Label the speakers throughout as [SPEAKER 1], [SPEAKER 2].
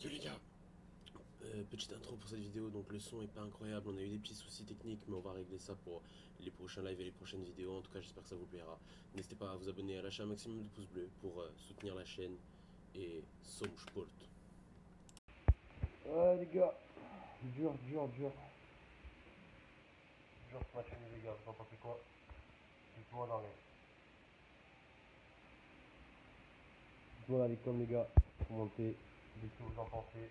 [SPEAKER 1] Yo les gars, petite intro pour cette vidéo, donc le son est pas incroyable, on a eu des petits soucis techniques mais on va régler ça pour les prochains lives et les prochaines vidéos, en tout cas j'espère que ça vous plaira. N'hésitez pas à vous abonner, à lâcher un maximum de pouces bleus pour soutenir la chaîne et Som Sport.
[SPEAKER 2] Ouais les gars, dur.
[SPEAKER 3] Dur ce match nul les gars, vous en pensez quoi? Dites-moi dans les.
[SPEAKER 2] Dites-moi dans les coms les gars, commentez.
[SPEAKER 3] Dites ce que vous en pensez.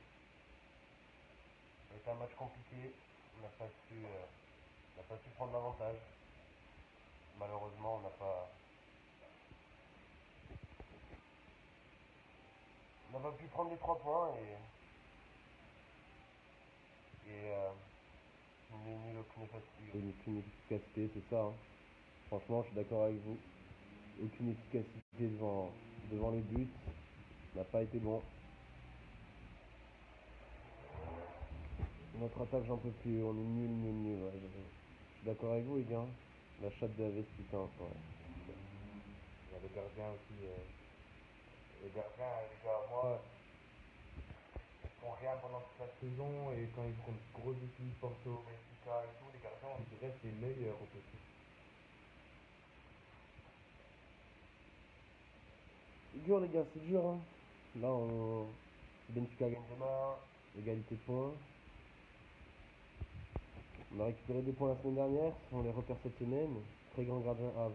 [SPEAKER 3] Ça a été un match compliqué, on n'a pas su prendre l'avantage. Malheureusement on n'a pas pu prendre les 3 points et nul aucune
[SPEAKER 2] Et
[SPEAKER 3] efficacité.
[SPEAKER 2] aucune efficacité, c'est ça. Hein. Franchement, je suis d'accord avec vous. Aucune efficacité devant les buts. Ça n'a pas été bon. Notre attaque, j'en peux plus. On est nul. Ouais, je suis d'accord avec vous les gars. La chatte de Aves, putain. Ouais.
[SPEAKER 3] Il y a le gardien aussi. Les gardiens, les gars, moi, ils font rien pendant toute la saison et quand ils font une grosse équipe, Porto, Benfica et tout, les gardiens, on dirait que c'est les meilleurs au petit.
[SPEAKER 2] C'est dur les gars, c'est dur. Hein. Là, Benfica gagne demain. Égalité de points. On a récupéré 2 points la semaine dernière, on les repère cette semaine. Très grand gardien. Ah,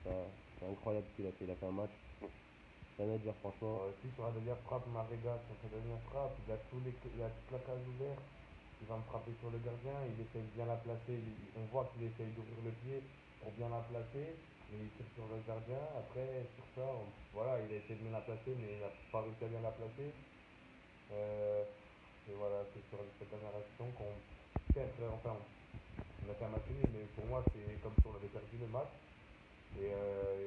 [SPEAKER 2] c'est incroyable ce qu'il a fait. Il a fait un match. Rien à dire, franchement.
[SPEAKER 3] Si sur la dernière frappe, Marega, sur sa dernière frappe, il a toute la cage ouverte. Il va me frapper sur le gardien, il essaye de bien la placer. On voit qu'il essaye d'ouvrir le pied pour bien la placer, mais il tire sur le gardien. Après, sur ça, voilà, il a essayé de bien la placer, mais il n'a pas réussi à bien la placer. Euh, et voilà, c'est sur cette dernière action qu'on perd. Enfin, on a fait un match nul, mais pour moi, c'est comme si on avait perdu le match. Et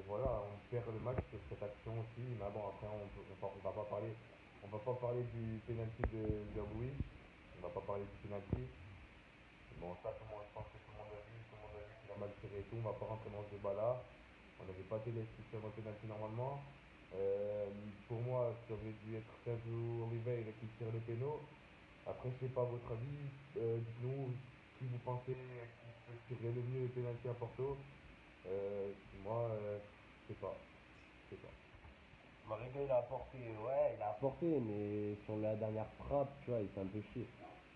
[SPEAKER 3] voilà, on perd le match sur cette action aussi. Mais bon, après, on va pas parler du penalty de Louis. On va pas parler du penalty. Bon, ça, je pense que tout le monde a vu. Tout le monde a vu qu'il a mal tiré et tout. On va pas rentrer dans ce débat-là. On n'avait pas été sur le penalty normalement. Pour moi, ça aurait dû être Sérgio Oliveira qui tire le péno. Après, je sais pas votre avis. Dites-nous qui vous pensez qui peut tirer le mieux le penalty à Porto. Moi, je sais pas. Je sais pas.
[SPEAKER 2] Mariga, il a apporté, ouais, il a apporté, mais sur la dernière frappe, tu vois, il s'est un peu chié.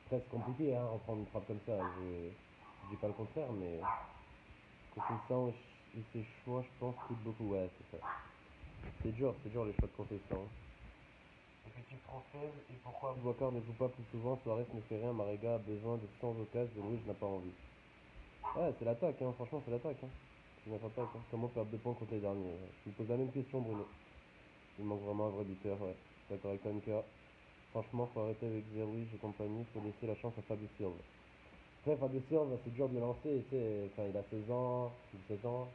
[SPEAKER 2] Après, c'est compliqué, hein, reprendre une frappe comme ça. Je dis pas le contraire, mais Contestant et ses choix, je pense, coûtent beaucoup. Ouais, c'est ça. C'est dur les choix de Contestant.
[SPEAKER 3] Effectif trop faible et pourquoi
[SPEAKER 2] Boubacar ne joue pas plus souvent, Suarez ne fait rien, Marega a besoin de 100 occasions, Louis n'a pas envie. Ouais, c'est l'attaque, hein, franchement, c'est l'attaque. Hein. C'est notre attaque. Hein. Comment perdre 2 points contre les derniers Je me pose la même question, Bruno. Il manque vraiment un vrai buteur, ouais. D'accord avec toi, Mika. Franchement, faut arrêter avec Zerwich et compagnie, faut laisser la chance à Fabio Silva. Après, Fabio Silva, c'est dur de le lancer, tu sais. Enfin, il a 16 ans, 17 ans.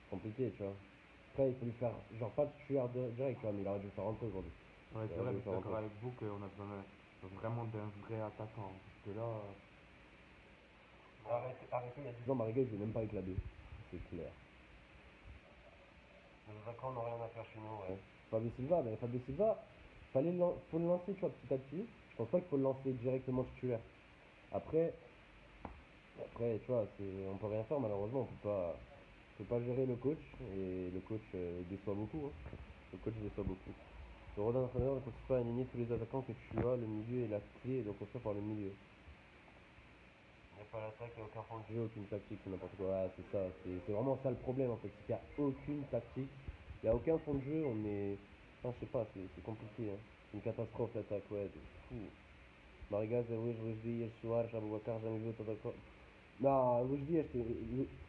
[SPEAKER 2] C'est compliqué, tu vois. Après, il faut lui faire, genre, pas de titulaire direct, tu vois, mais il aurait dû le faire rentrer aujourd'hui.
[SPEAKER 3] Ouais,
[SPEAKER 2] Il
[SPEAKER 3] c'est
[SPEAKER 2] aurait
[SPEAKER 3] vrai,
[SPEAKER 2] dû
[SPEAKER 3] mais
[SPEAKER 2] le
[SPEAKER 3] je suis
[SPEAKER 2] faire
[SPEAKER 3] d'accord
[SPEAKER 2] rentrer.
[SPEAKER 3] avec vous qu'on a besoin vraiment d'un vrai attaquant. Parce que là, arrêtez, il y a du.
[SPEAKER 2] Non, Mariga, il joue même pas avec la B. C'est clair.
[SPEAKER 3] Les attaquants n'ont rien à faire chez nous, ouais.
[SPEAKER 2] Ouais. Fabio Silva, faut le lancer, tu vois, petit à petit. Je pense pas qu'il faut le lancer directement titulaire. Après, tu vois, on peut rien faire malheureusement, on peut pas gérer le coach et le coach déçoit beaucoup. Hein. Le coach déçoit beaucoup. Le rôle d'un entraîneur ne consiste pas à aligner tous les attaquants que tu as, le milieu est la clé et donc construire par le milieu.
[SPEAKER 3] Il n'y a pas l'attaque, il n'y a aucun fond de jeu.
[SPEAKER 2] J'ai aucune tactique, c'est n'importe quoi. Ouais, c'est ça, c'est vraiment ça le problème en fait, c'est qu'il n'y a aucune tactique, il n'y a aucun fond de jeu, on est. Enfin, je sais pas, c'est compliqué. Hein. C'est une catastrophe l'attaque, ouais, de fou. Mariga, Zerwij, Wijdi, Suarez, Aboubakar, jamais vu autant d'accord. Non, Wijdi,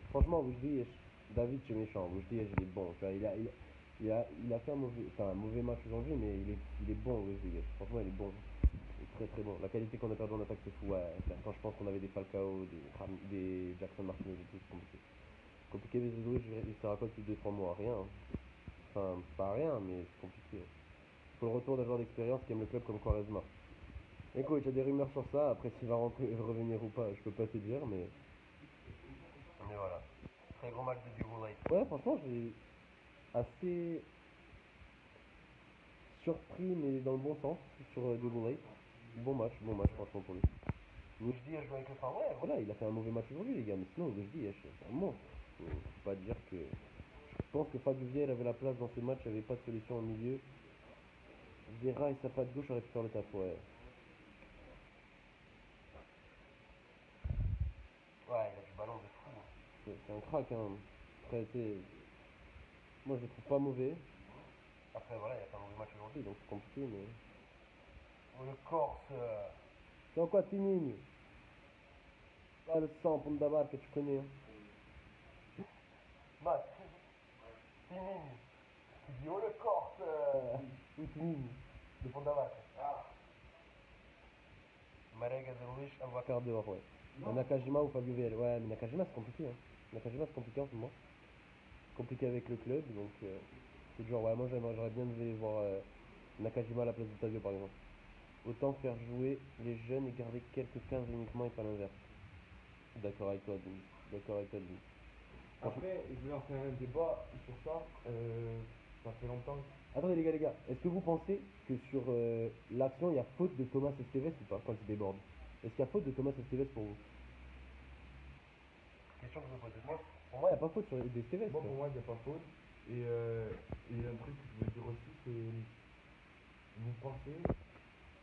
[SPEAKER 2] franchement, Wijdi, David, c'est méchant. Wijdi, il est bon. Tu vois, il a fait un mauvais match aujourd'hui, mais il est bon, Wijdi. Franchement, il est bon. Il est très très bon. La qualité qu'on a perdu en attaque, c'est fou. Ouais, quand je pense qu'on avait des Falcao, des Jackson Martinez et tout, c'est compliqué. Compliqué, mais Zedoué, il sert à quoi depuis 2-3 mois? Rien. Hein. Enfin, pas rien, mais c'est compliqué. Faut le retour d'un joueur d'expérience qui aime le club comme Quaresma. Écoute, il y a des rumeurs sur ça. Après, s'il va rentrer, revenir ou pas, je peux pas te dire, mais.
[SPEAKER 3] Mais voilà. Très gros match de Duboulay.
[SPEAKER 2] Ouais, franchement, j'ai assez. surpris, mais dans le bon sens, sur Double Lake. Bon match, franchement, pour lui. Gojdi a joué avec le fin, ouais, voilà, il a fait un mauvais match aujourd'hui, les gars, mais sinon, Gojdi, c'est un monstre. Faut pas dire que. Je pense que Fabio Vieira avait la place dans ce match, il n'y avait pas de solution au milieu. Vieira et sa patte gauche auraient pu faire le taf, ouais. Ouais, il a du ballon de fou. C'est un crack, hein. Après, tu sais, moi je le trouve pas mauvais. Après, voilà, il a fait un mauvais match aujourd'hui, donc c'est compliqué, mais. Oh, le Corse. C'est en quoi, Tininho? Ah, le sang, Pondabar, que tu connais, hein. Matt, Tininho. Tu dis, oh, le Corse. Oui, Tininho. De Pondabar. Ah. Marega de Luis, un quart dehors, ouais. Un Nakajima ou Fabio Vieira. Ouais, mais Nakajima, c'est compliqué, hein. Nakajima, c'est compliqué en ce moment. C'est compliqué avec le club, donc. C'est genre, ouais, moi j'aurais bien aimé voir Nakajima à la place d'Otavio, par exemple. Autant faire jouer les jeunes et garder quelques 15 uniquement et pas l'inverse. Je suis d'accord avec toi, Denis. Je suis d'accord avec toi, Denis.
[SPEAKER 3] Après, je vais lancer un débat sur ça. Ça fait longtemps.
[SPEAKER 2] Attendez, les gars, est-ce que vous pensez que sur l'action, il y a faute de Thomas Esteves ou pas quand il déborde? Est-ce qu'il y a faute de Thomas Esteves pour vous? Question que je me pose.
[SPEAKER 3] Moi,
[SPEAKER 2] Pour moi, il n'y a pas faute sur Esteves.
[SPEAKER 3] moi, pour moi, il n'y a pas faute. Et un truc que je veux dire aussi, c'est vous pensez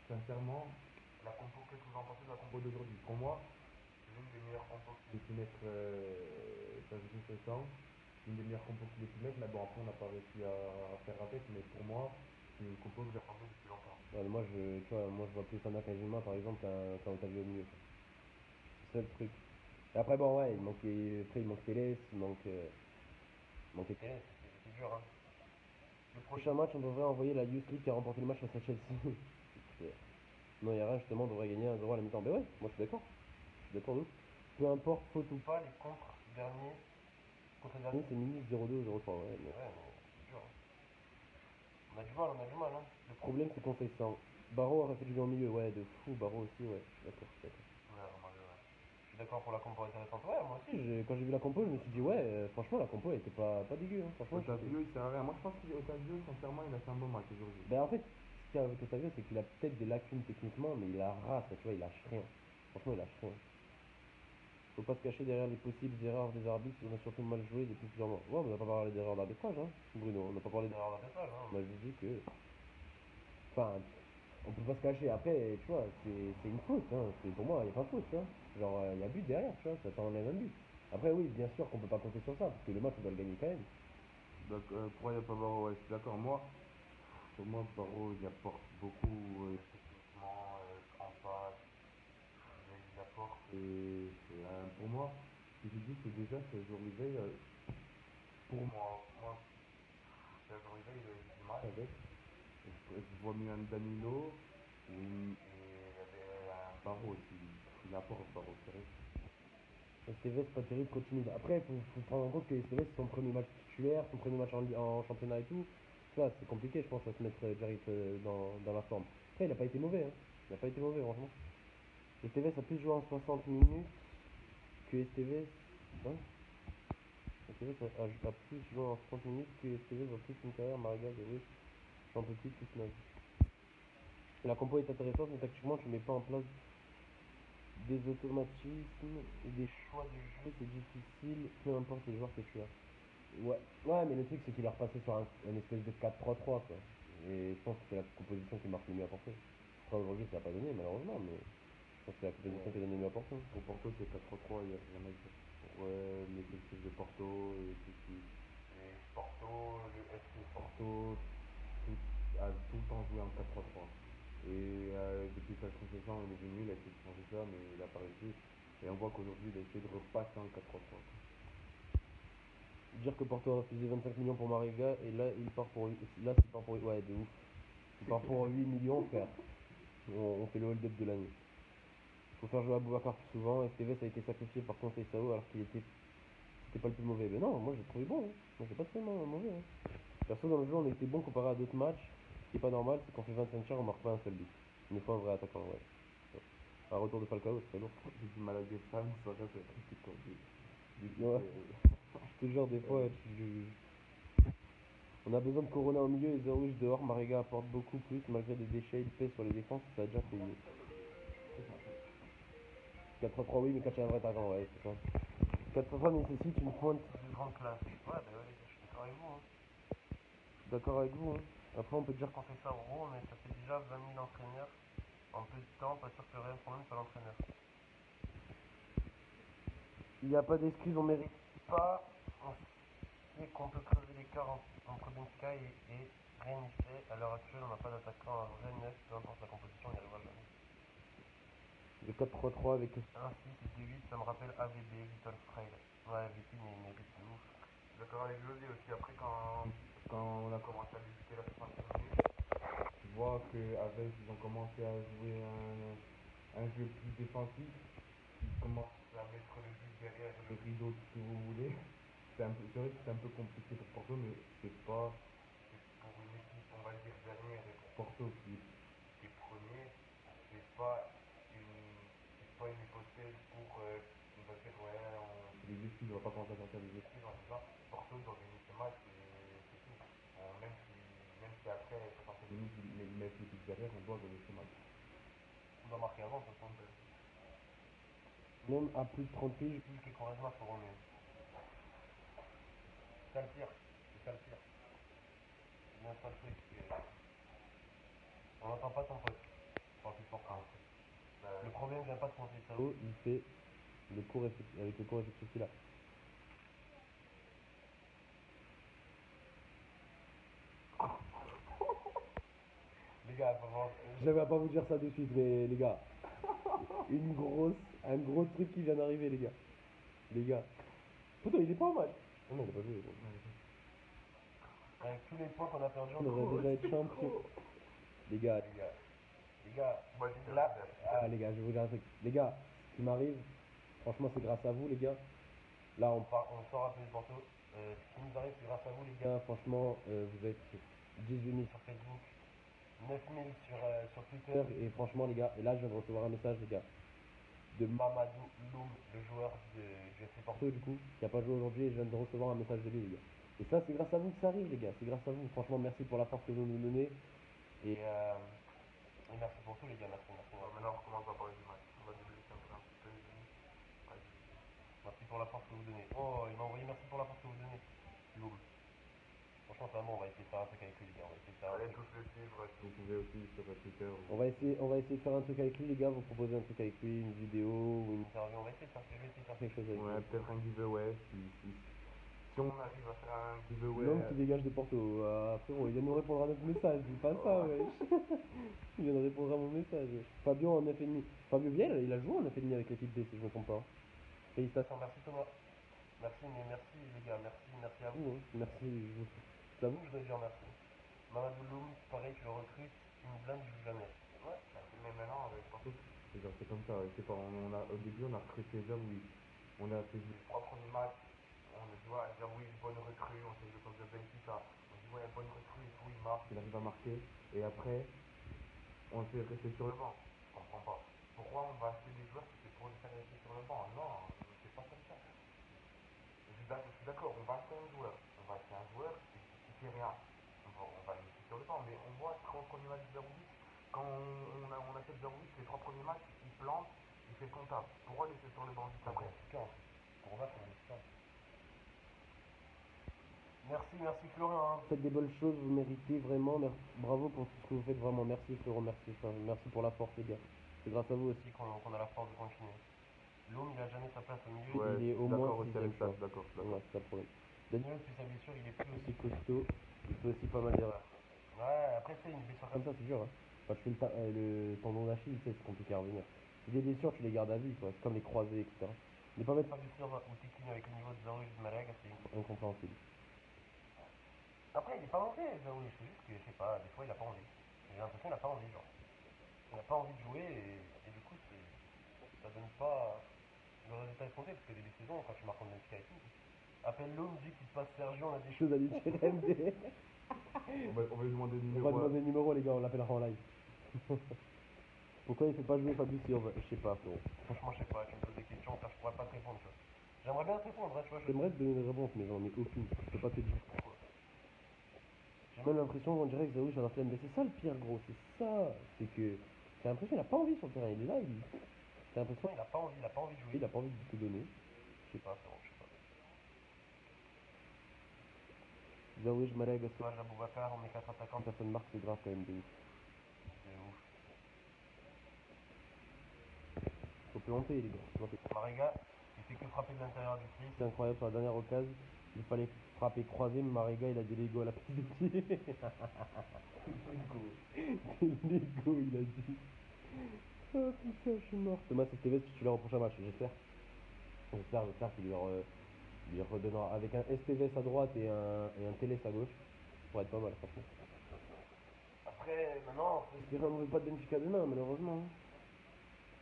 [SPEAKER 3] sincèrement la compo, qu'est-ce que vous en pensez de la compo d'aujourd'hui? Pour moi, c'est l'une des meilleures compos qu'il ait pu mettre Tajouri Sessan. Une des meilleures compos qu'il ait pu mettre, mais bon, après, on n'a pas réussi à faire avec. Mais pour moi, c'est une compo que j'attendais depuis longtemps.
[SPEAKER 2] Ouais, moi, tu vois, moi, je vois plus un Nakajima, par exemple, qu'un Otavio au milieu. C'est ça le truc. Et après, bon, ouais, après, il manque Télé, il manquait Télé, c'est dur, hein. Le prochain match, on devrait envoyer la Youth League qui a remporté le match face à Chelsea. Non, il n'y a rien, justement, on devrait gagner 1-0 à la mi-temps. Ben ouais, moi je suis d'accord. Je suis d'accord, nous. Peu importe, faute ou pas, les contre-derniers, c'est minus 0-2 ou 0-3. Ouais, mais c'est dur, hein. On a du mal, hein. Le problème, c'est qu'on fait ça. Barreau aurait fait du bien au milieu, ouais, de fou. Barreau aussi, ouais, je suis d'accord, je suis d'accord. Ouais, ouais. Je suis d'accord pour la compo intéressante. Ouais, moi aussi, quand j'ai vu la compo, je me suis dit, ouais, franchement, la compo, elle était pas dégueu, hein. Franchement,
[SPEAKER 3] Otavio, il sert à rien. Moi, je pense qu'Otavio, sincèrement, il a fait un bon match aujourd'hui.
[SPEAKER 2] Ben en fait, ce qu'il y a avec Otavio, c'est qu'il a peut-être des lacunes techniquement, mais il a race, tu vois, il lâche rien. Franchement, il lâche rien. Faut pas se cacher derrière les possibles erreurs des arbitres, on a surtout mal joué depuis plusieurs mois. Ouais, on n'a pas parlé d'erreurs d'arbitrage, hein, Bruno, on n'a pas parlé d'erreurs d'arbitrage, hein. On a juste dit que. Enfin, on peut pas se cacher. Après, tu vois, c'est une faute, hein. Pour moi, il n'y a pas faute, tu vois. Genre, il y a but derrière, tu vois, ça t'enlève un but. Après, oui, bien sûr qu'on peut pas compter sur ça, parce que le match, on doit le gagner quand même.
[SPEAKER 3] Donc, pourquoi il n'y a pas Barreau? Ouais, je suis d'accord. Moi, pour moi, Barreau, il apporte beaucoup techniquement, en passe. Il apporte. Pour moi, ce que je dis, c'est déjà, Sergio Rivel, pour moi, Sergio Rivel, j'ai du mal avec. Je vois mieux un Danilo et il y avait un Barreau aussi. Il apporte Barreau, c'est vrai.
[SPEAKER 2] Esteves, pas terrible, continue. Après, faut prendre en compte que Esteves, c'est son premier match titulaire, son premier match en championnat et tout. Tu vois, c'est compliqué, je pense, à se mettre direct dans la forme. Après, il n'a pas été mauvais, hein. Il n'a pas été mauvais, franchement. Esteves a plus joué en 60 minutes que Esteves. Hein? Esteves a plus joué en 60 minutes que Esteves a plus une carrière, Marga, oui. J'en peux plus, tout naze. La compo est intéressante, mais tactiquement, tu mets pas en place des automatismes et des choix de jeu, c'est difficile, peu importe les joueurs que tu as. Ouais, mais le truc, c'est qu'il est repassé sur un espèce de 4-3-3, quoi. Et je pense que c'est la composition qui marque le mieux à Porto. Après, aujourd'hui, ça n'a pas donné, malheureusement, mais je pense que c'est la composition
[SPEAKER 3] Ouais.
[SPEAKER 2] qui a donné le mieux à Porto.
[SPEAKER 3] Pour Porto, c'est 4-3-3, il n'y a rien à dire. Ouais, l'effectif de Porto et tout ce qui. Et Porto, le FC Porto, a tout le temps joué en 4-3-3. Et depuis sa concession, il est venu, il a essayé de changer ça, mais il n'a pas réussi. Et on voit qu'aujourd'hui, il a essayé de repasser en 4-3-3.
[SPEAKER 2] Dire que Porto a refusé 25 millions pour Mariga, et là, il part pour. Là, c'est pas pour. Ouais, de ouf. Il part pour 8 millions, frère. On fait le hold-up de l'année. Faut faire jouer Aboubacar plus souvent. Esteves a été sacrifié par Conceição alors qu'il c'était pas le plus mauvais. Mais non, moi j'ai trouvé bon, hein. Moi j'ai pas trouvé mauvais, hein. Perso, dans le jeu, on a été bon comparé à d'autres matchs. Ce qui est pas normal, c'est qu'on fait 25 tirs, on marque pas un seul but. Il nous faut un vrai attaquant, ouais. Un retour de Falcao, ce serait lourd.
[SPEAKER 3] J'ai du mal à descendre, ça reste
[SPEAKER 2] Ouais. Je te jure, des fois, On a besoin de Corona au milieu et The Rouge dehors. Marega apporte beaucoup plus. Malgré des déchets, il pèse sur les défenses. Ça a déjà payé. 4-3-3, oui, mais quand tu as un vrai attaquant, ouais, c'est ça. 4-3-3 nécessite une pointe.
[SPEAKER 1] De grande classe. Ouais, bah ouais, les gars, je suis d'accord avec vous. Hein.
[SPEAKER 2] Je suis d'accord avec vous. Hein. Après, on peut dire
[SPEAKER 1] Qu'on fait ça au rond, mais ça fait déjà 20 000 entraîneurs. En peu de temps, pas sûr que le Real problème soit l'entraîneur.
[SPEAKER 2] il n'y a pas d'excuse, on mérite.
[SPEAKER 1] Pas, on sait qu'on peut creuser l'écart entre Benfica et Rennes. À l'heure actuelle, on n'a pas d'attaquant à vrai neuf, peu importe la composition, on n'y arrivera jamais.
[SPEAKER 2] Le 4-3-3 avec.
[SPEAKER 1] 1-6 et 2-8, ça me rappelle AVB, Vital Frail. Ouais, VP, mais il mérite de ouf.
[SPEAKER 3] Je suis d'accord avec José aussi. Après, quand on a commencé à débuter la 60e minute, tu vois qu'avec, ils ont commencé à jouer un jeu plus défensif. Ils commencent à mettre le but derrière le rideau, tout ce que vous voulez. C'est vrai que c'est un peu compliqué pour Porto, mais c'est pas pour une équipe, on va dire, dernière, et pour Porto qui est premier, c'est pas une hypothèse pour on va dire ouais, les excuses, on va pas commencer à sortir des excuses en disant Porto doit gagner ce match et c'est tout. Même si après 60 minutes ils mettent le but derrière, on doit gagner ce match.
[SPEAKER 1] On doit marquer avant, de toute façon.
[SPEAKER 2] Même à plus de 30 piges.
[SPEAKER 1] Plus que Quaresma feront mieux. C'est ça le pire. C'est ça le pire. C'est bien ça le truc. On n'entend pas ton pote. Enfin, plus fort quand le problème vient pas de penser ça.
[SPEAKER 2] Oh, il fait le court avec le court effectif qu'il a.
[SPEAKER 1] Les gars, vraiment.
[SPEAKER 2] J'avais à pas vous dire ça de suite, mais les gars. Un gros truc qui vient d'arriver, les gars. Les gars. Putain, il est pas mal. Oh non, il a pas joué. Bon.
[SPEAKER 1] Avec tous les points qu'on a perdus,
[SPEAKER 2] On devrait déjà être champion. Les gars.
[SPEAKER 1] Les gars, là.
[SPEAKER 2] Ah, les gars, je vais vous dire un truc. Les gars, ce qui m'arrive, franchement, c'est grâce à vous, les gars. Là, on
[SPEAKER 1] sort un peu de Porto. Ce qui nous arrive, c'est grâce à vous, les gars.
[SPEAKER 2] Franchement, vous êtes 18 000
[SPEAKER 1] sur Facebook, 9 000 sur Twitter.
[SPEAKER 2] et franchement, les gars, et là, je viens de recevoir un message, les gars, de
[SPEAKER 1] Mamadou Loum, le joueur du FC Porto.
[SPEAKER 2] du coup, qui a pas joué aujourd'hui, et je viens de recevoir un message de lui, les gars. Et ça, c'est grâce à vous que ça arrive, les gars. C'est grâce à vous. Franchement, merci pour la force que vous nous donnez.
[SPEAKER 1] Et merci pour tout, les gars. Merci.
[SPEAKER 3] Maintenant, on recommence à parler du match. On va débriefer un petit peu.
[SPEAKER 1] Merci pour la force que vous donnez. Oh, il m'a envoyé merci pour la force que vous donnez. Loum. Franchement, c'est bon, on va essayer de faire un truc avec lui, les gars. On va essayer de faire un
[SPEAKER 3] Allez
[SPEAKER 1] truc.
[SPEAKER 3] tous le suivre. Vous pouvez aussi sur Twitter.
[SPEAKER 2] On va essayer de faire un truc avec lui, les gars. Vous proposer un truc avec lui, une vidéo ou une
[SPEAKER 1] interview. On va essayer de faire
[SPEAKER 2] quelque chose avec lui.
[SPEAKER 3] Ouais, peut-être un giveaway. Si on arrive à faire un giveaway.
[SPEAKER 2] L'homme qui dégage de Porto. Ah, frérot, il vient de nous répondre à notre message. Dis pas ça, wesh. Il vient de répondre à mon message. Fabio en 9,5. Fabio Viel, il a joué en 9,5 avec l'équipe B, si je me trompe pas. Félicitations.
[SPEAKER 1] Merci Thomas. Merci, mais merci les gars. Merci à vous.
[SPEAKER 2] Merci,
[SPEAKER 1] C'est à vous que je dois dire merci. Mamadou Loum, pareil, tu le recrutes, tu me blinde, je joue jamais.
[SPEAKER 3] Ouais, mais maintenant, avec Porto, c'est comme ça. C'est pas, au début, on a recruté Zerwi. On a fait les 3 premiers matchs. On a dit, ouais, Zerwi, bonne recrue. On s'est joué contre le Benfica. On dit, ouais, bonne recrue et tout. Il marque, il arrive à marquer. Et après, on le fait rester sur le banc. Je comprends pas. Pourquoi on va acheter des joueurs si c'est pour les faire rester sur le banc? Non, c'est pas comme ça. Je suis d'accord, on va acheter un joueur. On va acheter un joueur qui fait rien. On va le laisser sur le banc. Mais on voit 3 premiers matchs de Zerouic. Quand on achète Zerouic, les 3 premiers matchs, il plante, il fait le comptable. Pourquoi laisser sur le banc juste après?
[SPEAKER 1] Pour match, on est Merci Florian.
[SPEAKER 2] Faites des bonnes choses, vous méritez vraiment. Bravo pour tout ce que vous faites, vraiment. Merci Florent, merci pour la force, les gars. C'est grâce à vous aussi
[SPEAKER 1] qu'on a la force de continuer. L'homme, il a jamais sa place au milieu.
[SPEAKER 3] Ouais,
[SPEAKER 2] il est au moins
[SPEAKER 3] aussi
[SPEAKER 2] 6ème
[SPEAKER 3] avec ça,
[SPEAKER 2] choix.
[SPEAKER 3] d'accord.
[SPEAKER 2] Ouais, c'est ça le problème.
[SPEAKER 1] Daniel, depuis sa blessure, il est plus
[SPEAKER 2] C'est costaud, il fait aussi pas mal d'erreurs.
[SPEAKER 1] Ouais, après, c'est une blessure
[SPEAKER 2] Comme ça, c'est dur. Hein. Quand tu fais le tendon d'Achille, tu sais, c'est compliqué à revenir. C'est des blessures, tu les gardes à vie, quoi. C'est comme les croisés, etc. Ne pas mettre
[SPEAKER 1] Fabio Silva ou Tekino avec le niveau de Zarouche de Malaga, c'est
[SPEAKER 2] incompréhensible.
[SPEAKER 1] Après, il est pas mauvais, Zarouche. C'est juste que, je sais pas, des fois, il a pas envie. J'ai l'impression qu'il a pas envie, genre. Il a pas envie de jouer et du coup, ça donne pas le résultat escompté parce que début de saison, quand tu marques en Benfica et tout. Appelle l'homme, dis qu'il te passe Sergio, on a des
[SPEAKER 2] Chose à lui dire, MD.
[SPEAKER 3] On va lui demander le
[SPEAKER 2] On
[SPEAKER 3] numéro.
[SPEAKER 2] va demander le numéro, les gars, on l'appellera en live. Pourquoi il fait pas jouer Fabrice Silva? Je sais pas, frérot.
[SPEAKER 1] Franchement, je sais pas, tu me poses des questions, ça, je pourrais pas te répondre, tu vois. J'aimerais bien te répondre, hein, tu vois.
[SPEAKER 2] J'aimerais te donner une réponse, mais j'en ai aucune. Je peux pas te dire. J'ai même l'impression, on dirait que Zawish a la flemme. Mais c'est ça le pire, gros, c'est ça. C'est que j'ai l'impression qu'il a pas envie sur le terrain. Il est là, j'ai l'impression qu'il a pas envie, de jouer, il a pas envie de te donner. Je sais pas, frérot, je sais pas. Zawish, Marega, Souad, Aboubakar, on met 4 attaquants, personne marque, c'est grave quand même de ouf. De ouf. Faut planter, les gars. Planter. Marega, il fait que frapper de l'intérieur du pied. C'est incroyable, sur la dernière occasion, il fallait frapper croisé, mais Marega, il a des Lego à la piste de pied. Des Lego, il a dit. Oh putain, je suis mort. Thomas Estevez titulaire au prochain match, j'espère. J'espère qu'il lui redonnera avec un Estevez à droite et un Télés à gauche. Ça pourrait être pas mal, franchement. Après, maintenant, on peut espérer un mauvais pas de Benfica demain, malheureusement.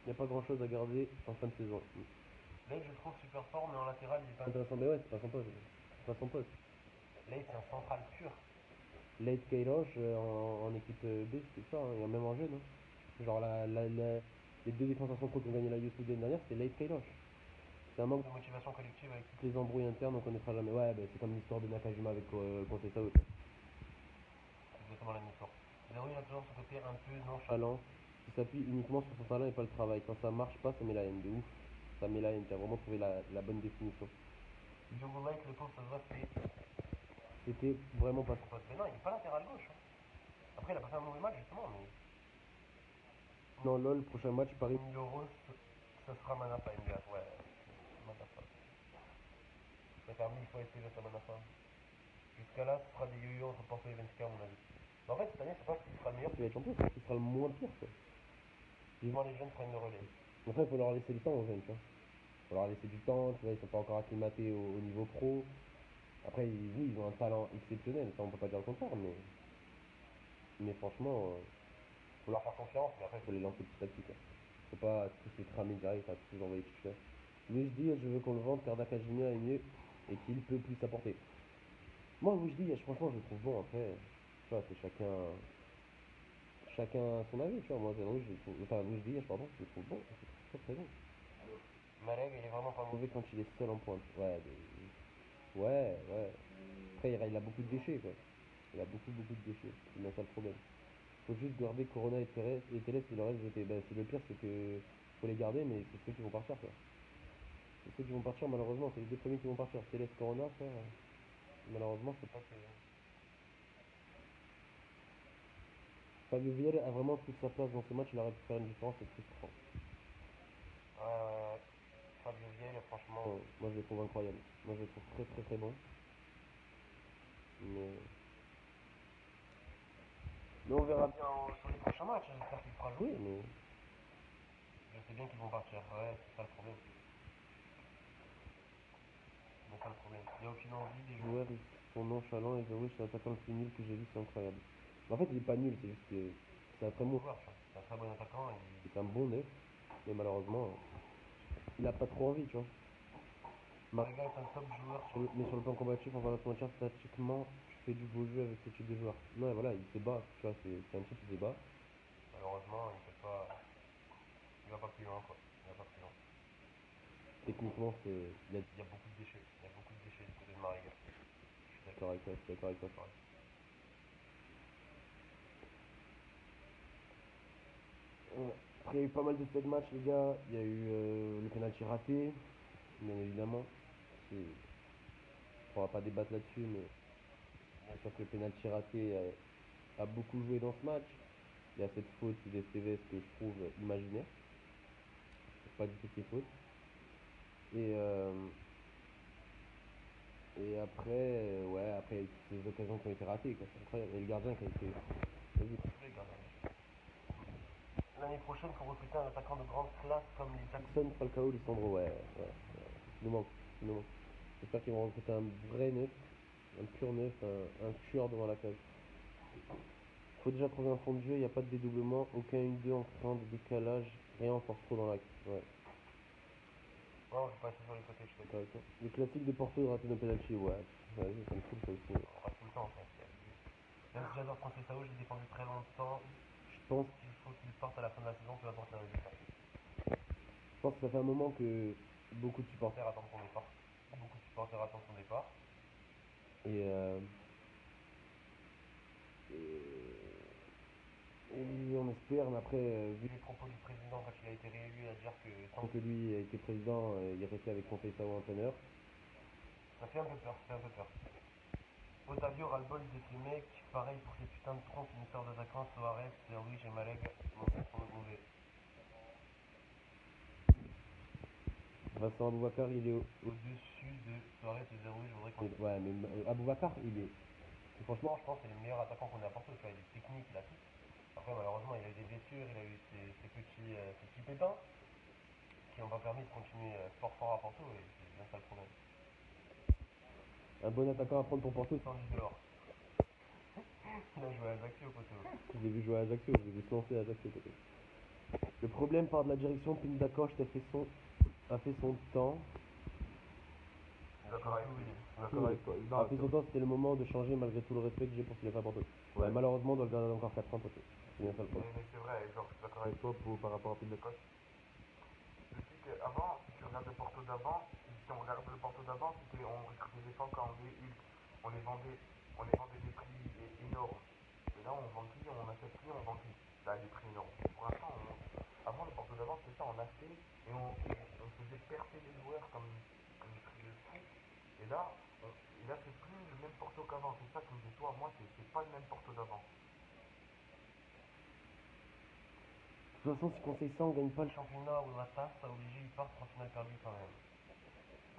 [SPEAKER 2] Il n'y a pas grand chose à garder en fin de saison. Late, je trouve super fort, mais en latéral, il est pas intéressant. Mais ouais, c'est pas son poste. C'est pas son poste. Late, c'est un central pur. Late Kairosh en équipe B, c'était ça, hein, et même en jeune. Hein. Genre, les deux défenseurs centraux qui ont gagné la Youth l'année dernière, c'était Late Kairosh. C'est un manque de motivation collective avec toutes les embrouilles internes, on connaîtra jamais. Ouais, bah, c'est comme l'histoire de Nakajima avec Sao. Exactement la même histoire. Zero, il a toujours ce côté un peu nonchalant, qui s'appuie uniquement sur son talent et pas le travail. Quand ça marche pas, ça met la haine, de ouf. Ça met la haine, tu as vraiment trouvé la bonne définition. Diogo Light, le pauvre, ça se voit, c'était vraiment pas son poste. Mais non, il est pas latéral gauche. Hein. Après, il a pas fait un mauvais match, justement, mais. Non, lol, prochain match, Paris. Euros, ça sera Manafa, Inga. Ouais, Manafa. Je vais faire 1000 fois essayer de Manafa. Jusqu'à là, ce sera des yo-yo entre Porto et Benfica, à mon avis. Mais en fait, cette année, c'est pas ce qui sera le meilleur qui va être champion, c'est ce qui sera le moins pire, quoi. Vivement les jeunes prennent le relais. Après, il faut leur laisser le temps aux jeunes, tu vois. Il faut leur laisser du temps, tu vois, ils sont pas encore acclimatés au niveau pro. Après, oui, ils ont un talent exceptionnel, ça on peut pas dire le contraire, mais franchement, faut leur faire confiance, mais après, il faut les lancer petit à petit, quoi. Faut pas tous les cramer direct, à tous les envoyer titulaires. Luis Diaz, je veux qu'on le vende car Nakajima est mieux et qu'il peut plus apporter. Moi, Luis Diaz, franchement, je le trouve bon, après, tu vois, c'est chacun son avis, tu vois. Moi, Zerou, je le trouve, enfin, Luis Diaz, pardon, je le trouve bon, je le trouve très très bon. Mareg, il est vraiment pas mauvais quand il est seul en pointe. Ouais, ouais. Après, il a beaucoup de déchets, quoi. Il a beaucoup de déchets. C'est bien ça le problème. Faut juste garder Corona et Télé et le reste jeter. Ben, c'est le pire, c'est que faut les garder, mais c'est ceux qui vont partir, quoi. C'est ceux qui vont partir, malheureusement. C'est les deux premiers qui vont partir. Télé, Corona, frère. Malheureusement, c'est pas que. Fabio Vieira a vraiment toute sa place dans ce match. Il aurait pu faire une différence, c'est frustrant. Fabio Vieira, franchement, moi je le trouve incroyable. Moi je le trouve très très très bon. Mais, mais on verra bien sur les prochains matchs. J'espère qu'il fera jouer, mais je sais bien qu'ils vont partir. Ouais, c'est ça le problème. C'est ça le problème. Il n'y a aucune envie des joueurs, ils sont nonchalants et Zawish c'est l'attaquant le plus nul que j'ai vu, c'est incroyable. En fait, il est pas nul, c'est juste que c'est un très bon joueur. C'est un très bon attaquant. C'est un bon neuf, mais malheureusement, il a pas trop envie, tu vois. Mariga est un top joueur, mais sur le plan combatif, on va pas se mentir, statistiquement, tu fais du beau jeu avec ce type de joueur. Non, voilà, il se bat, tu vois, c'est un type qui se bat. Malheureusement, il va pas plus loin, quoi. Il va pas plus loin. Techniquement, il y a beaucoup de déchets. Il y a beaucoup de déchets du côté de Mariga. Je suis d'accord avec toi, je suis d'accord avec toi. Après, il y a eu pas mal de faits de match, les gars. Il y a eu le penalty raté, bien évidemment. On ne pourra pas débattre là-dessus, mais bien sûr que le penalty raté a beaucoup joué dans ce match. Il y a cette faute d'Esteves que je trouve imaginaire. C'est pas du tout ses fautes. Et, euh, et après, après, il y a eu toutes ces occasions qui ont été ratées, quoi. C'est incroyable. Et le gardien qui a été. Vas-y, tous les gardiens. L'année prochaine, il faut recruter un attaquant de grande classe comme les Jackson, Falcao, Lisandro. Ouais. Il nous manque. Il nous manque. J'espère qu'ils vont recruter un vrai neuf, un pur neuf, un tueur devant la cage. Faut déjà trouver un fond de jeu, il n'y a pas de dédoublement, aucun 1-2 en créant des décalages, rien en force trop dans l'axe. Ouais. Non, je vais passer sur les côtés, je suis d'accord avec toi. Le classique de Porto de rater nos penalty, ouais. Vas-y, ça me saoule ça aussi. On rate tout le temps, ça. Même si j'adore Conceição, j'ai défendu très longtemps. Je pense qu'il faut qu'il parte à la fin de la saison, peu importe les résultats. Je pense que ça fait un moment que beaucoup de supporters attendent son départ. Et Et on espère, mais après, vu
[SPEAKER 4] Les propos du président quand il a été réélu à dire que
[SPEAKER 2] tant que lui a été président, il est resté avec Conseil Sao entraîneur.
[SPEAKER 4] ça fait un peu peur, ça fait un peu peur. Otavio ras-le-bol de ces mecs, pareil pour ces putains de troncs finisseurs d'attaquants, Soares, Zerwi, Gemalek, mauvais.
[SPEAKER 2] Vincent Aboubakar, il est
[SPEAKER 4] Au-dessus de Soares et Zerwi, je voudrais qu'on...
[SPEAKER 2] Ouais, mais Aboubakar, il est.
[SPEAKER 4] Franchement, je pense que c'est le meilleur attaquant qu'on ait à Porto, tu vois, il est technique, il a tout. Après, malheureusement, il a eu des blessures, il a eu ses petits pépins qui n'ont pas permis de continuer fort à Porto, et c'est bien ça le problème.
[SPEAKER 2] Un bon attaquant à prendre pour Porto.
[SPEAKER 4] Sandy Delors. Il a joué à Ajaccio, poteau.
[SPEAKER 2] Je l'ai vu jouer à Ajaccio, je l'ai vu se lancer à Ajaccio. Le problème part de la direction, Pindacoche a fait son temps.
[SPEAKER 3] D'accord avec lui. D'accord avec toi.
[SPEAKER 2] A fait son temps, c'était le moment de changer malgré tout le respect que j'ai pour ce qu'il a fait à Porto.
[SPEAKER 3] Ouais.
[SPEAKER 2] Malheureusement, on doit le garder encore 4 ans, poteau. C'est bien ça le problème.
[SPEAKER 3] Mais c'est vrai, genre, je suis d'accord avec toi par rapport à Pindacoche. Je sais qu'avant, si tu regardes le Porto d'avant, si on regarde le Porto d'avant, c'était on recrutait des gens quand on est Hulk. On les vendait des prix énormes. Et là, on vend plus, on n'achète plus, on vend plus. Là, des prix énormes. Pour l'instant, avant le Porto d'avant, c'était ça, on achetait et on faisait percer les joueurs comme des prix de fou. Et là, c'est plus le même Porto qu'avant. C'est ça qui me déçoit. Moi, c'est pas le même Porto d'avant.
[SPEAKER 2] De toute façon, si Conseil Sao gagne pas
[SPEAKER 4] Le championnat ou la tasse, ça obligé, ils partent 3 finales perdues quand même.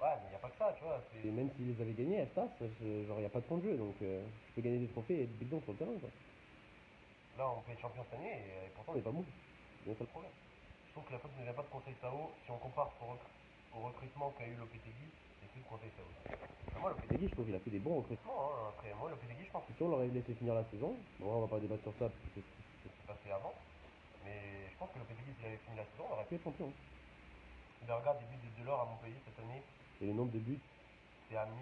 [SPEAKER 4] Ouais, mais il n'y a pas que ça, tu vois.
[SPEAKER 2] et même s'ils les avaient gagnés, Estas, genre, il n'y a pas de temps de jeu, donc je peux gagner des trophées et être bidon sur le terrain, quoi.
[SPEAKER 4] Là, on peut être champion cette année, et pourtant,
[SPEAKER 2] On n'est pas bon. C'est bien ça le
[SPEAKER 4] problème. Je trouve que la faute ne vient pas de Conseil Sao. Si on compare au recrutement qu'a eu Lopetegui, c'est plus de Conseil Sao.
[SPEAKER 2] Moi, Lopetegui, je trouve qu'il a fait des bons recrutements.
[SPEAKER 4] Hein, après, moi, Lopetegui, je pense que
[SPEAKER 2] Si on l'aurait laissé finir la saison, bon, on va pas débattre sur ça, parce que
[SPEAKER 4] c'est passé avant. Mais je pense que Lopetegui, s'il avait fini la saison, on aurait
[SPEAKER 2] pu être champion.
[SPEAKER 4] Berga débute de Delors à Montpellier cette année.
[SPEAKER 2] Et le nombre de buts,
[SPEAKER 4] c'est à 1000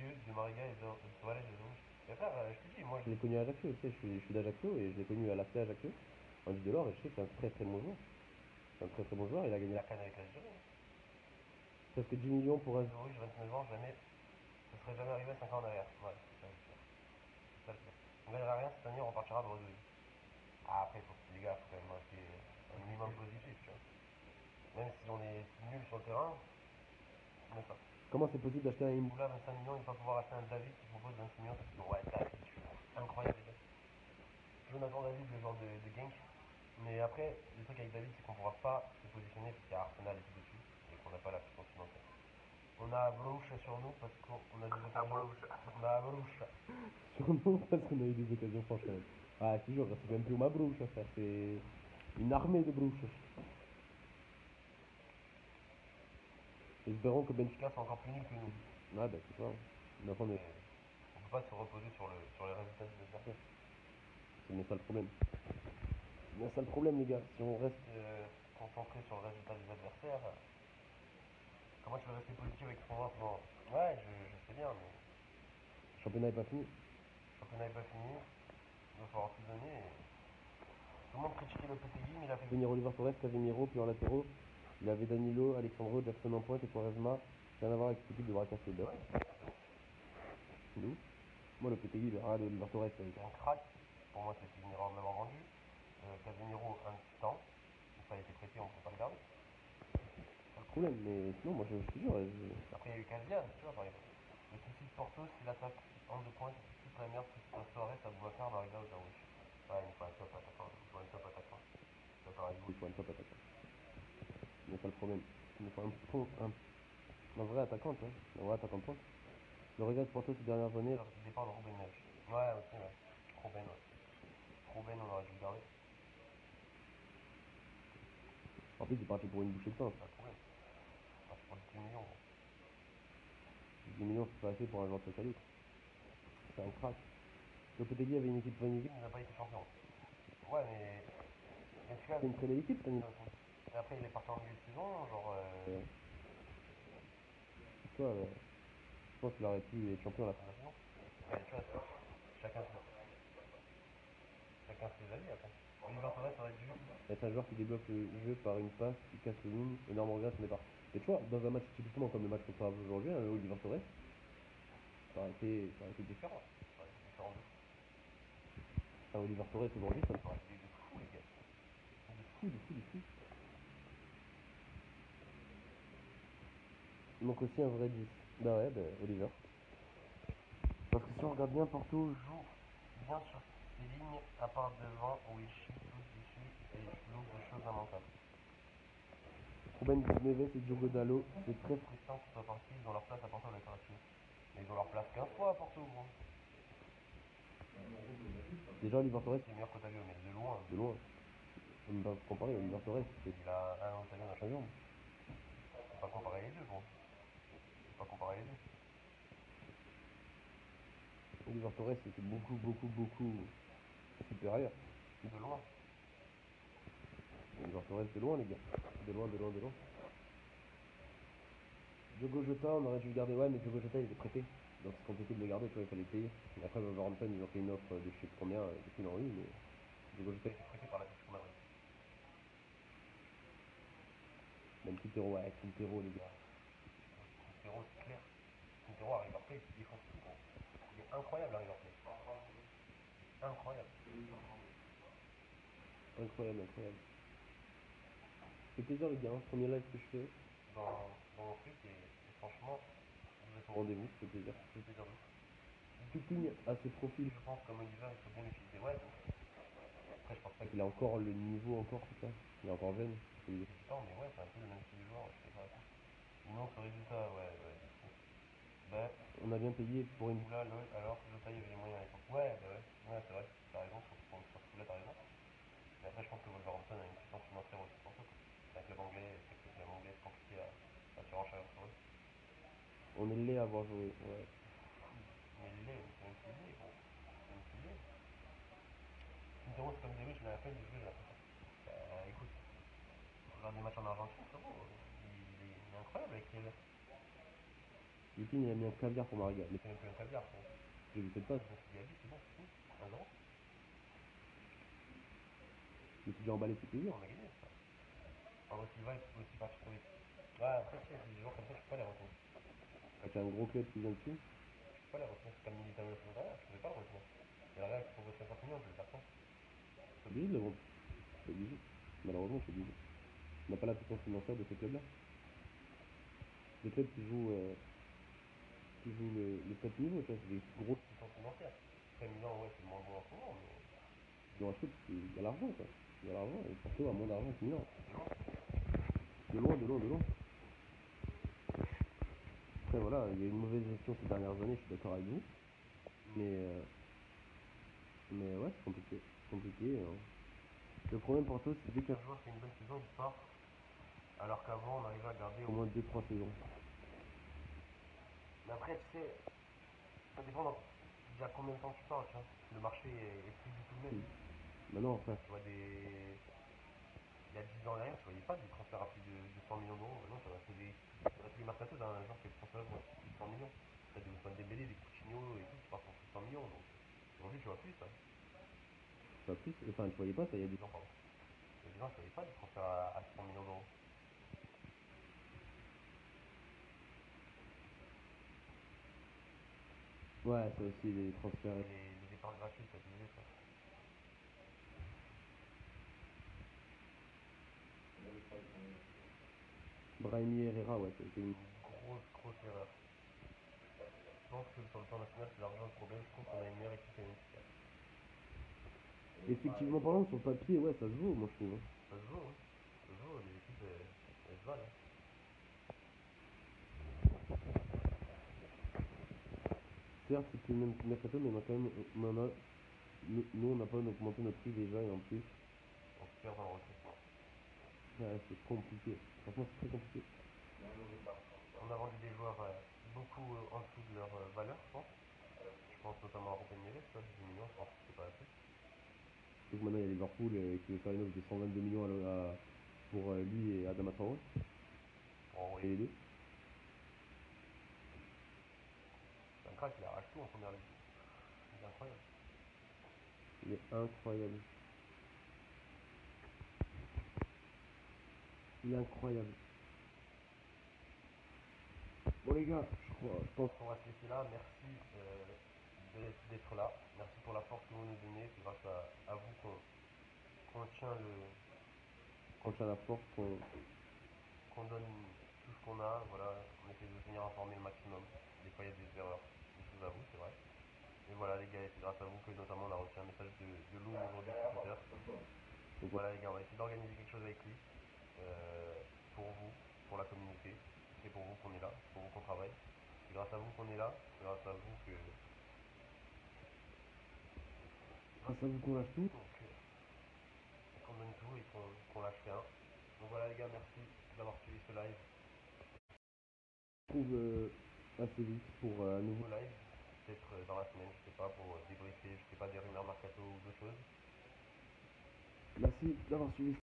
[SPEAKER 4] yeux de Mariga et de Soares et de Rouge. Mais frère, je te dis, moi,
[SPEAKER 2] je l'ai connu à Ajaccio, tu sais, je suis d'Ajaccio et je l'ai connu à l'AC Ajaccio. En dit Delors, et je sais que c'est un très très bon joueur. C'est un très très bon joueur, il a gagné
[SPEAKER 4] la canne avec l'Algérie.
[SPEAKER 2] Presque 10 millions pour un.
[SPEAKER 4] Rouge, 29 ans, jamais. Ça serait jamais arrivé 5 ans en arrière. Ouais, c'est ça le pire. On gagnera rien cette année, on repartira de redouille. Ah, après, les gars, faut quand même rester un minimum positif, tu vois. Même si on est nul sur le terrain, on est pas.
[SPEAKER 2] Comment c'est possible d'acheter un
[SPEAKER 4] Imboula 25 millions et ne pas pouvoir acheter un David qui propose 26 millions? Ouais, David, incroyable, les gars. Jonathan David, le genre de gank. Mais après, le truc avec David, c'est qu'on ne pourra pas se positionner parce qu'il y a Arsenal et tout dessus et qu'on n'a pas la puissance financière. On a Broucha sur nous parce qu'on a des occasions. On a Broucha.
[SPEAKER 2] Sur nous parce qu'on a eu des occasions franches. Ah, je te jure, c'est même plus ma Broucha, frère, c'est une armée de Broucha. Espérons que
[SPEAKER 4] Benfica sont encore plus nuls que nous.
[SPEAKER 2] Ah, bah, c'est ça. Mais enfin,
[SPEAKER 4] on peut pas se reposer sur les résultats des adversaires.
[SPEAKER 2] C'est bien ça le problème. C'est bien ça le problème, les gars. Si on reste
[SPEAKER 4] concentré sur le résultat des adversaires, comment tu veux rester positif avec ce qu'on voit en ce moment? Ouais, je sais bien, mais.
[SPEAKER 2] Le championnat n'est pas fini.
[SPEAKER 4] Le championnat n'est pas fini. Il va falloir tout donner. Tout le monde critiquait Lopetegui, mais il a fait
[SPEAKER 2] venir Oliver Torres, Casemiro, puis en latéraux, il avait Danilo, Alexandro, Jackson en pointe et Quaresma. Rien à voir avec cette équipe de Bracassi. D'où moi, Lopetegui, Oliver Torres,
[SPEAKER 4] c'est un crack. Pour moi, c'était une erreur de l'avoir vendu. Casemiro, un petit temps. Enfin, il était prêté, on ne peut pas le garder.
[SPEAKER 2] C'est le problème, mais sinon, moi, je te jure.
[SPEAKER 4] Après, il y a eu Casillas, tu vois, par exemple. Le souci de Porto, c'est l'attaque en deux points, c'est toute la merde, que ce soit Soares, Aboubakar, Mariga ou Darwish. Ouais, il faut un top attaquant. Il faut un top attaquant. D'accord avec vous.
[SPEAKER 2] Il faut un top attaquant. C'est ça le problème. Il faut un vrai attaquant, tu vois. Un vrai attaquant de pointe. Le regret de Porto ces dernières années.
[SPEAKER 4] Il dépend de Ruben Neves. Ouais, aussi, ouais. Ruben, ouais. Ruben, on aurait dû le garder.
[SPEAKER 2] En plus, il est parti pour une bouchée de pain.
[SPEAKER 4] Pas de problème. Parti pour 10 millions.
[SPEAKER 2] 10 millions, c'est pas assez pour un joueur de sa qualité. C'est un crack. Lopetegui avait une équipe magnifique.
[SPEAKER 4] Il n'a pas été champion. Ouais, mais.
[SPEAKER 2] C'est une très belle équipe, cette année.
[SPEAKER 4] Et après, il est parti en milieu de saison, genre.
[SPEAKER 2] Tu vois, je pense qu'il aurait pu être champion à la fin de la saison.
[SPEAKER 4] Ouais, tu vois, chacun ses avis après. Oliver Torres aurait dû
[SPEAKER 2] être un joueur qui débloque le jeu par une passe, qui casse le ligne, énorme regret ce départ. Et tu vois, dans un match typiquement comme le match contre aujourd'hui, Oliver Torres, ça aurait été différent.
[SPEAKER 4] différent.
[SPEAKER 2] Ah, Oliver Torres aujourd'hui, ça me
[SPEAKER 4] Ouais, c'est de fou, les gars. De fou.
[SPEAKER 2] de fou. Il manque aussi un vrai 10. Bah ouais, bah Oliver. Parce que si on regarde bien Porto,
[SPEAKER 4] Joue bien sur ses lignes, à part devant où il chie tous dessus et loupe de choses immanquables.
[SPEAKER 2] Ruben Neves et Diogo Dalot, c'est très
[SPEAKER 4] Frustrant qu'ils soient partis, ils ont leur place à Porto, on est d'accord là-dessus. Mais ils ont leur place 15 fois à Porto, gros.
[SPEAKER 2] Déjà Oliver Torres,
[SPEAKER 4] C'est meilleur qu'Otavio, mais de loin.
[SPEAKER 2] de loin. On ne va pas comparer, Oliver Torres, c'est
[SPEAKER 4] Il a un Otavio dans
[SPEAKER 2] un
[SPEAKER 4] chaque.
[SPEAKER 2] jambe.
[SPEAKER 4] Faut pas comparer les deux, gros. Faut pas comparer les deux.
[SPEAKER 2] Oliver Torres, c'était beaucoup supérieur.
[SPEAKER 4] De loin.
[SPEAKER 2] Oliver Torres, de loin, les gars. De loin. Diogo Jota, on aurait dû le garder, ouais, mais Diogo Jota, il était prêté. Donc c'est compliqué de le garder, tu vois, il fallait le payer. Et après, Wolverhampton, ils ont fait une offre de je sais plus combien, du coup, ils l'ont eu, mais Diogo Jota,
[SPEAKER 4] Prêté par l'Atlético Madrid.
[SPEAKER 2] même Quintero, ouais, Quintero, les gars.
[SPEAKER 4] Quintero, c'est clair. Quintero à River Plate, il fonce tout, gros. Il est incroyable à River Plate. Incroyable.
[SPEAKER 2] Incroyable. C'est plaisir, les gars, hein. Premier live que je fais.
[SPEAKER 4] Dans mon truc et franchement, vous êtes au
[SPEAKER 2] Rendez-vous, ça fait plaisir.
[SPEAKER 4] C'est plaisir de ouf.
[SPEAKER 2] Keating a ses profils.
[SPEAKER 4] Je pense comme Oliver, il faut bien l'utiliser. Ouais, donc. Après, je pense pas qu'il
[SPEAKER 2] Il a encore le niveau, c'est ça. Il est encore jeune.
[SPEAKER 4] est débutant, mais ouais, c'est un peu le même style de joueur, je suis d'accord avec toi. Il manque ce résultat, ouais, de fou. Bah,
[SPEAKER 2] On a bien payé pour une.
[SPEAKER 4] oula, lol, alors, Jota, il y avait les moyens à l'époque. Ouais, bah ouais, c'est vrai, t'as raison, sur ce coup-là, t'as raison. Mais après, je pense que Wolverhampton a une puissance financière aussi pour ça, quoi. C'est un club anglais, et c'est que le club anglais, c'est compliqué à surenchérir sur eux.
[SPEAKER 2] On est laid à avoir joué. Ouais.
[SPEAKER 4] Mais laid, mais c'est même plus laid, gros. C'est même plus laid. Quintero, c'est comme des rues, je l'ai à peine de jouer, j'ai l'impression. Bah, écoute, regarde des matchs en Argentine, frérot, il est incroyable avec River.
[SPEAKER 2] Keating, il a mis un caviar pour Mariga. Mais
[SPEAKER 4] C'est même plus un caviar, frérot.
[SPEAKER 2] j'ai vu cette passe.
[SPEAKER 4] Je me suis dit, Gabi, c'est bon, c'est fini. 1-0.
[SPEAKER 2] Je me suis déjà emballé, c'est plaisir.
[SPEAKER 4] On a gagné, ça. Pablo Silva est aussi parti trop vite. Ouais, après, tu sais, c'est des joueurs comme ça, tu peux pas les retenir.
[SPEAKER 2] Quand t'as un gros club qui vient dessus,
[SPEAKER 4] Tu peux pas les retenir. C'est comme Militao la saison dernière, je pouvais pas le retenir. Et le Real qui propose 50 millions, je vais le faire quoi?
[SPEAKER 2] t'es obligé de le vendre. T'es obligé. Malheureusement, t'es obligé. On n'a pas la puissance financière de ces clubs-là. Des clubs qui jouent le top niveau, tu vois, c'est des gros
[SPEAKER 4] Puissance financière. Après, Milan, ouais, c'est moins bon en ce moment, mais
[SPEAKER 2] qui l'ont acheté parce qu'il y a l'argent, quoi. Il y a l'argent, et Porto a moins d'argent que Milan.
[SPEAKER 4] de loin.
[SPEAKER 2] De loin. Après, voilà, il y a eu une mauvaise gestion ces dernières années, je suis d'accord avec vous. Mais, euh, mais ouais, c'est compliqué. C'est compliqué, hein. Le problème Porto, c'est dès qu'il y
[SPEAKER 4] Un joueur fait une bonne saison, il part. Alors qu'avant, on arrivait à garder
[SPEAKER 2] a au moins 2-3 saisons.
[SPEAKER 4] Mais après, tu sais, ça dépend d'il y a combien de temps tu parles, tu vois. Le marché est plus du tout le même.
[SPEAKER 2] Oui. Maintenant, frère,
[SPEAKER 4] Tu vois, il y a 10 ans en arrière, tu voyais pas des transferts à plus de 100 millions d'euros. Maintenant, tu vois, tous les mercatos, t'as un joueur qui est transféré pour plus de 100 millions. T'as des Ousmane Dembélé, des Coutinho et tout qui partent pour plus de 100 millions. Donc, aujourd'hui, tu vois plus ça.
[SPEAKER 2] tu vois plus, enfin, tu voyais pas ça, il y a
[SPEAKER 4] Il y a
[SPEAKER 2] des...
[SPEAKER 4] 10 ans, pardon. Il y a 10 ans, tu voyais pas des transferts à 100 millions d'euros.
[SPEAKER 2] Ouais, ça aussi, les transferts.
[SPEAKER 4] Et les départs gratuits, ça disait ça.
[SPEAKER 2] Brahimi Herrera, ouais, ça a été une...
[SPEAKER 4] Grosse erreur. Je pense que sur le plan national, c'est l'argent le problème. Je trouve qu'on a une meilleure équipe que Benfica.
[SPEAKER 2] Effectivement parlant, sur le papier, ouais, ça se vaut, moi, je trouve, hein.
[SPEAKER 4] Ça se vaut, hein. Ça se vaut, les équipes, elles se valent. Hein.
[SPEAKER 2] Certes, c'est plus le même mercato, mais on a quand même... Nous, on n'a pas augmenté notre prix déjà, et en plus...
[SPEAKER 4] On se perd dans le recrutement.
[SPEAKER 2] Ouais, c'est compliqué. Franchement, c'est très compliqué.
[SPEAKER 4] On a vendu des joueurs beaucoup en dessous de leur valeur, je pense. Je pense notamment à Ruben Neves, tu vois, 10 millions, je pense que c'est pas assez.
[SPEAKER 2] Surtout que maintenant, il y a Liverpool qui veut faire une offre de 122 millions pour lui et Adama Traoré.
[SPEAKER 4] Pour
[SPEAKER 2] Et
[SPEAKER 4] envoyer.
[SPEAKER 2] les deux.
[SPEAKER 4] C'est un crack, il arrache tout en première ligue. Il est incroyable.
[SPEAKER 2] Il est incroyable. Il est incroyable. Bon les gars, je pense
[SPEAKER 4] On va se laisser là. Merci d'être là. Merci pour la force que vous nous donnez. C'est grâce à vous qu'on tient
[SPEAKER 2] Quand on a la force,
[SPEAKER 4] qu'on donne tout ce qu'on a. Voilà, on essaie de vous tenir informé le maximum. Des fois, il y a des erreurs. Je vous avoue, c'est vrai. Et voilà, les gars, c'est grâce à vous que notamment on a reçu un message de Loom aujourd'hui sur Twitter. Donc voilà, les gars, on va essayer d'organiser quelque chose avec lui. Pour vous, pour la communauté. C'est pour vous qu'on est là, c'est pour vous qu'on travaille. C'est grâce à vous qu'on est là, c'est grâce à vous
[SPEAKER 2] grâce à vous qu'on lâche tout.
[SPEAKER 4] qu'on donne tout et qu'on lâche rien. Donc voilà les gars, merci d'avoir suivi ce live.
[SPEAKER 2] On se retrouve assez vite pour un nouveau
[SPEAKER 4] Nouveau live, peut-être dans la semaine, je sais pas, pour débriefer, je sais pas, des rumeurs mercato ou d'autres choses.
[SPEAKER 2] Merci d'avoir suivi.